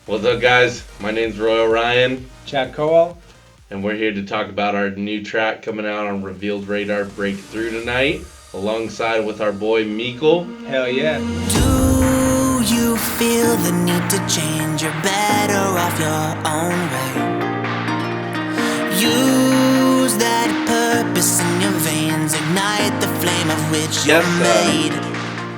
What's up, guys? My name's Roy Orion, Chad Kowal. and we're here to talk about our new track coming out on Revealed Radar Breakthrough tonight, alongside with our boy Meikle. Hell yeah. Do you feel the need to change? You're better off your own way. Use that purpose in your veins, ignite the flame of which you're made.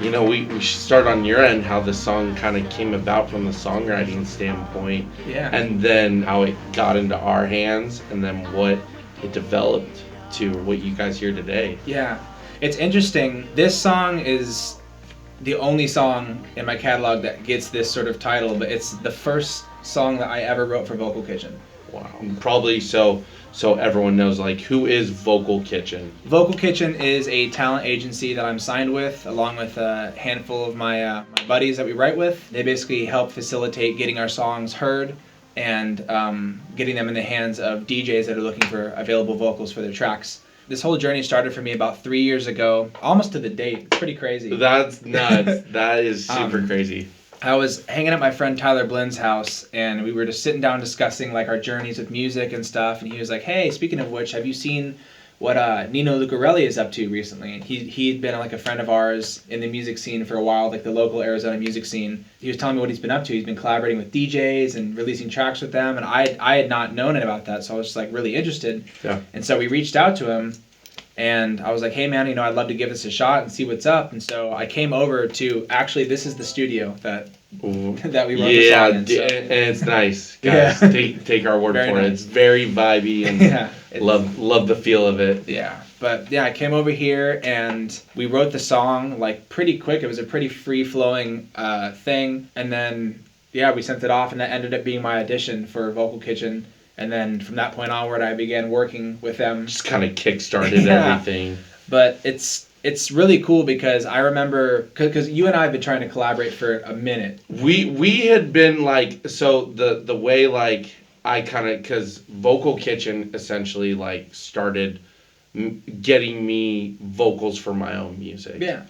We should start on your end, how the song kind of came about from the songwriting standpoint. Yeah. And then how it got into our hands, and then what it developed to what you guys hear today. Yeah. It's interesting. This song is the only song in my catalog that gets this sort of title, but it's the first song that I ever wrote for Vocal Kitchen. Wow. Probably so everyone knows, like, who is Vocal Kitchen? Vocal Kitchen is a talent agency that I'm signed with, along with a handful of my buddies that we write with. They basically help facilitate getting our songs heard and getting them in the hands of DJs that are looking for available vocals for their tracks. This whole journey started for me about 3 years ago, almost to the date. It's pretty crazy. That's nuts. That is super crazy. I was hanging at my friend Tyler Blynn's house, and we were just sitting down discussing like our journeys with music and stuff. And he was like, "Hey, speaking of which, have you seen what Nino Lucarelli is up to recently?" And he'd been like a friend of ours in the music scene for a while, like the local Arizona music scene. He was telling me what he's been up to. He's been collaborating with DJs and releasing tracks with them, and I had not known about that, so I was just like really interested. Yeah. And so we reached out to him. And I was like, "Hey man, I'd love to give this a shot and see what's up." And so I came over to, actually, this is the studio that we wrote the song in. So. And it's nice, guys. Yeah. Take our word Very for it. nice. It's very vibey, and love the feel of it. Yeah, but yeah, I came over here and we wrote the song like pretty quick. It was a pretty free-flowing thing. And then, we sent it off, and that ended up being my audition for Vocal Kitchen. And then from that point onward, I began working with them. Just kind of kick-started everything. But it's really cool because I remember, because you and I have been trying to collaborate for a minute. We had been like, so the way like I kind of, because Vocal Kitchen essentially like started getting me vocals for my own music. Yeah.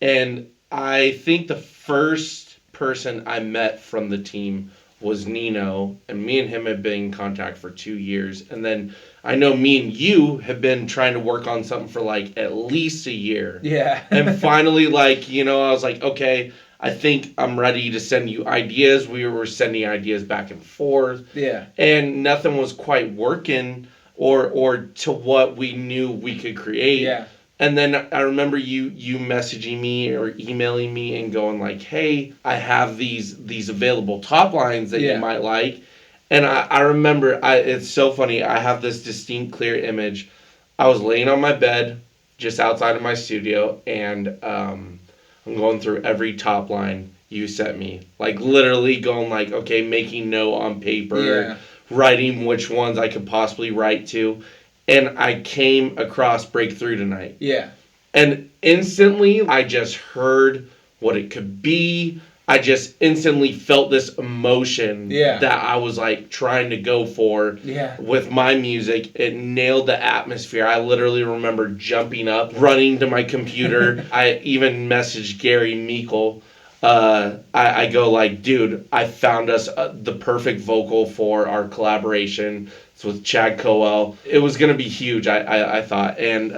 And I think the first person I met from the team was Nino, and me and him had been in contact for 2 years. And then I know me and you have been trying to work on something for like at least a year. Yeah. And finally, like, I was like, okay, I think I'm ready to send you ideas. We were sending ideas back and forth. Yeah. And nothing was quite working or to what we knew we could create. Yeah. And then I remember you messaging me or emailing me and going like, "Hey, I have these available top lines that you might like." And I remember, it's so funny. I have this distinct, clear image. I was laying on my bed just outside of my studio, and I'm going through every top line you sent me. Like literally going like, okay, making note on paper, writing which ones I could possibly write to. And I came across Breakthrough tonight. Yeah. And instantly, I just heard what it could be. I just instantly felt this emotion that I was like trying to go for with my music. It nailed the atmosphere. I literally remember jumping up, running to my computer. I even messaged Gary Meikle. I go like, "Dude, I found us the perfect vocal for our collaboration. It's with Chad Kowal." It was going to be huge, I thought. And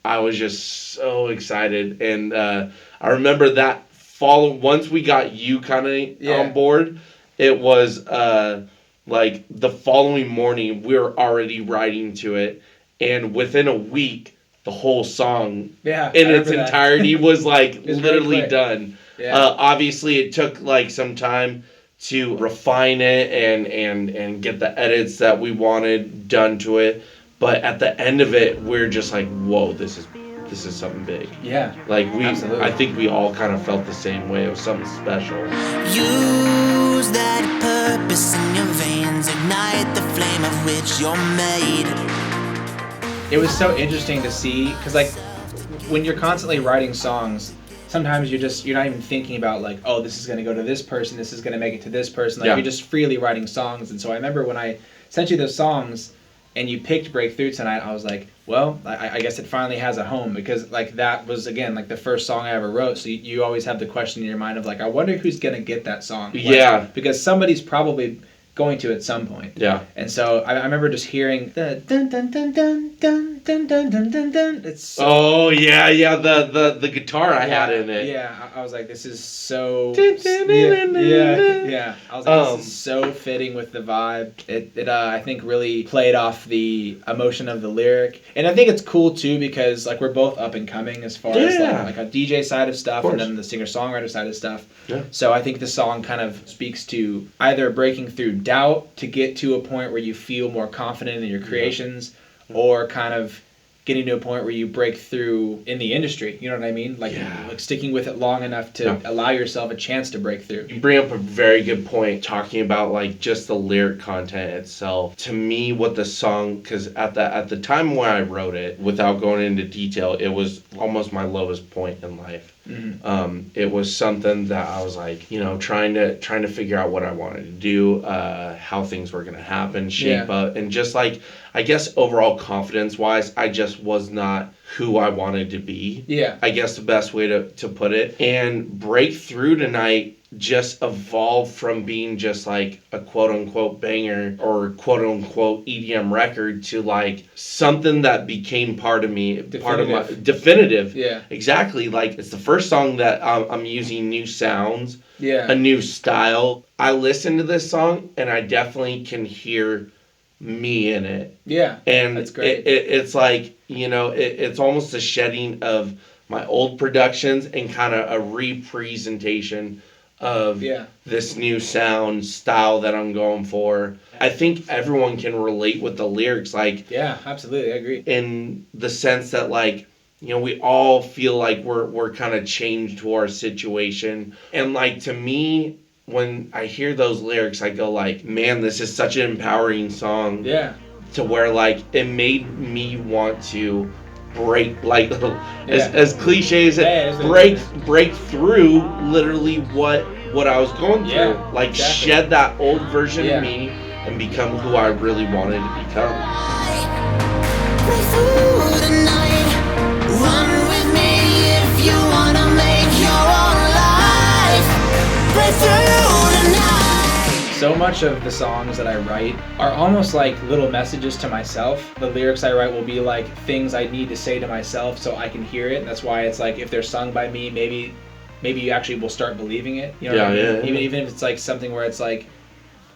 I was just so excited. And I remember that once we got you kind of on board, it was like the following morning, we were already writing to it. And within a week, the whole song in its entirety was like literally done. Yeah. Obviously, it took like some time to refine it and get the edits that we wanted done to it. But at the end of it, we're just like, whoa, this is something big. Yeah. Like absolutely. I think we all kind of felt the same way. It was something special. Use that purpose in your veins, ignite the flame of which you're made. It was so interesting to see, because like when you're constantly writing songs, sometimes you're not even thinking about like, oh, this is going to go to this person, this is going to make it to this person. Like you're just freely writing songs. And so I remember when I sent you those songs, and you picked Breakthrough tonight, I was like, well, I guess it finally has a home, because like that was, again, like the first song I ever wrote. So you always have the question in your mind of like, I wonder who's going to get that song. Yeah. Because somebody's probably going to at some point. Yeah. And so I remember just hearing the dun dun dun dun dun dun dun dun dun dun. It's so, oh yeah, the guitar I had in it. Yeah, I was like, this is so yeah. I was like, this is so fitting with the vibe. It I think really played off the emotion of the lyric, and I think it's cool too because like we're both up and coming as far as like a DJ side of stuff, and then the singer songwriter side of stuff. Yeah. So I think the song kind of speaks to either breaking through doubt to get to a point where you feel more confident in your creations, or kind of getting to a point where you break through in the industry. You know what I mean? Like sticking with it long enough to allow yourself a chance to break through. You bring up a very good point talking about like just the lyric content itself. To me, what the song, because at the time when I wrote it, without going into detail, it was almost my lowest point in life. Mm-hmm. It was something that I was like, you know, trying to figure out what I wanted to do, how things were going to happen, shape up, and just like, I guess overall confidence wise, I just was not who I wanted to be. Yeah. I guess the best way to put it. And Breakthrough tonight just evolved from being just like a quote unquote banger or quote unquote EDM record to like something that became part of me, part of my definitive. Yeah. Exactly. Like it's the first song that I'm using new sounds, a new style. I listen to this song and I definitely can hear me in it. Yeah. And that's great. It's like, you know, it's almost a shedding of my old productions and kind of a representation of this new sound style that I'm going for. I think everyone can relate with the lyrics, like absolutely, I agree. In the sense that like, you know, we all feel like we're kind of chained to our situation, and like to me, when I hear those lyrics, I go like, man, this is such an empowering song. Yeah. To where like it made me want to break, like as cliche as it, break through literally what I was going through. Like shed that old version of me and become who I really wanted to become. Break through the night. Run with me if you wanna make your own life. Break through the night. So much of the songs that I write are almost like little messages to myself. The lyrics I write will be like things I need to say to myself so I can hear it. That's why it's like if they're sung by me, maybe you actually will start believing it. You know what I mean? Even if it's like something where it's like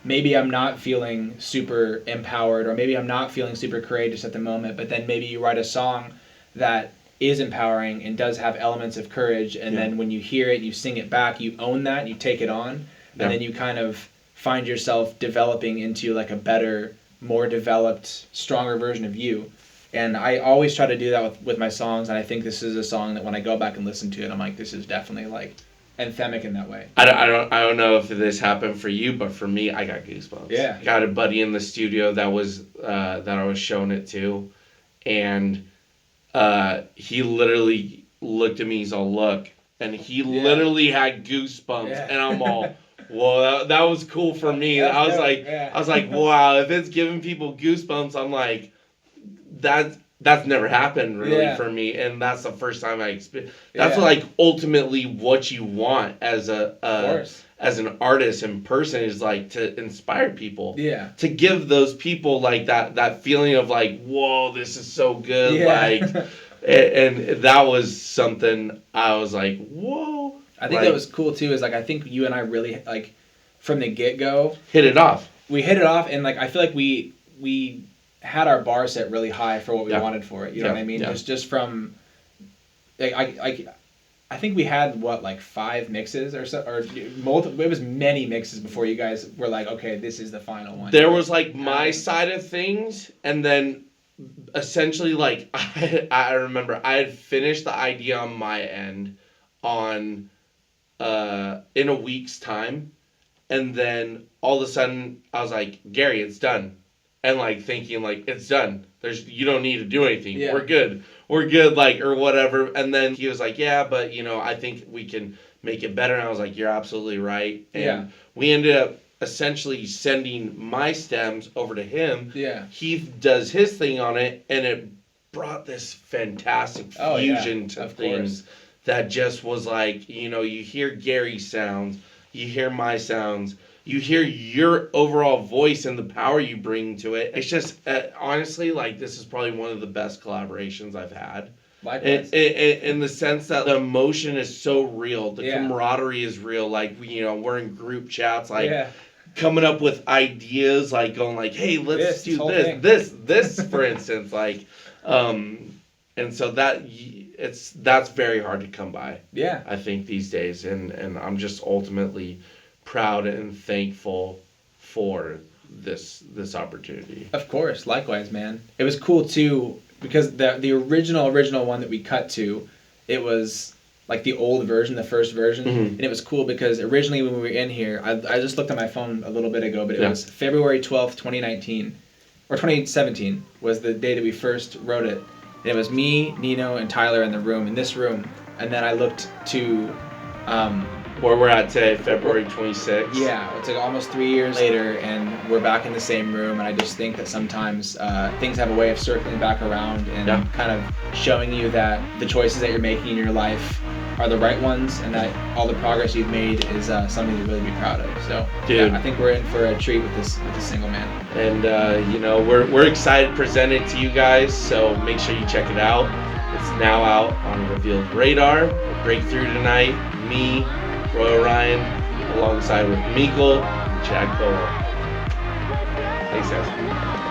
maybe I'm not feeling super empowered, or maybe I'm not feeling super courageous at the moment, but then maybe you write a song that is empowering and does have elements of courage, and then when you hear it, you sing it back, you own that, you take it on, and then you kind of find yourself developing into like a better, more developed, stronger version of you. And I always try to do that with my songs, and I think this is a song that when I go back and listen to it, I'm like, this is definitely like anthemic in that way. I don't know if this happened for you, but for me, I got goosebumps. Yeah. I got a buddy in the studio that I was showing it to, and he literally looked at me. He's all, look, and he literally had goosebumps, and I'm all, well, that was cool for me. I was like, wow, if it's giving people goosebumps, I'm like, that's never happened really for me, and that's the first time I experienced. That's like ultimately what you want as as an artist and person, is like to inspire people. Yeah. To give those people like that feeling of like, whoa, this is so good. Yeah. Like, and that was something I was like, whoa. I think that was cool too. Is like, I think you and I really like from the get-go hit it off. We hit it off, and like I feel like we had our bar set really high for what we wanted for it. You know what I mean? Yeah. Just from like I think we had like 5 mixes or so, or multiple. It was many mixes before you guys were like, okay, this is the final one. There was like my side of things, and then essentially like I remember I had finished the idea on my end on in a week's time, and then all of a sudden I was like, Gary, it's done. And like thinking like, it's done. You don't need to do anything. Yeah. We're good, like, or whatever. And then he was like, yeah, but you know, I think we can make it better. And I was like, you're absolutely right. And we ended up essentially sending my stems over to him. Yeah. He does his thing on it, and it brought this fantastic fusion to things that just was like, you know, you hear Gary's sounds, you hear my sounds, you hear your overall voice and the power you bring to it. It's just, honestly, like, this is probably one of the best collaborations I've had. Likewise. In the sense that the emotion is so real, the camaraderie is real. Like, we're in group chats, like, coming up with ideas, like going like, hey, let's do this, for instance, like, and so that's very hard to come by. Yeah. I think these days, and I'm just ultimately proud and thankful for this opportunity. Of course, likewise, man. It was cool too because the original one that we cut to, it was like the old version, the first version, and it was cool because originally when we were in here, I just looked at my phone a little bit ago, but it was February 12th, 2019, or 2017 was the day that we first wrote it. And it was me, Nino, and Tyler in this room. And then I looked to... where we're at today, February 26th. Yeah, it's like almost 3 years later, and we're back in the same room. And I just think that sometimes things have a way of circling back around and kind of showing you that the choices that you're making in your life are the right ones, and that all the progress you've made is something to really be proud of. So, I think we're in for a treat with this single, man. And we're excited to present it to you guys. So make sure you check it out. It's now out on Revealed Radar. Breakthrough tonight. Me, Roy Orion, alongside with Meikle and Chad Kowal. Thanks, guys.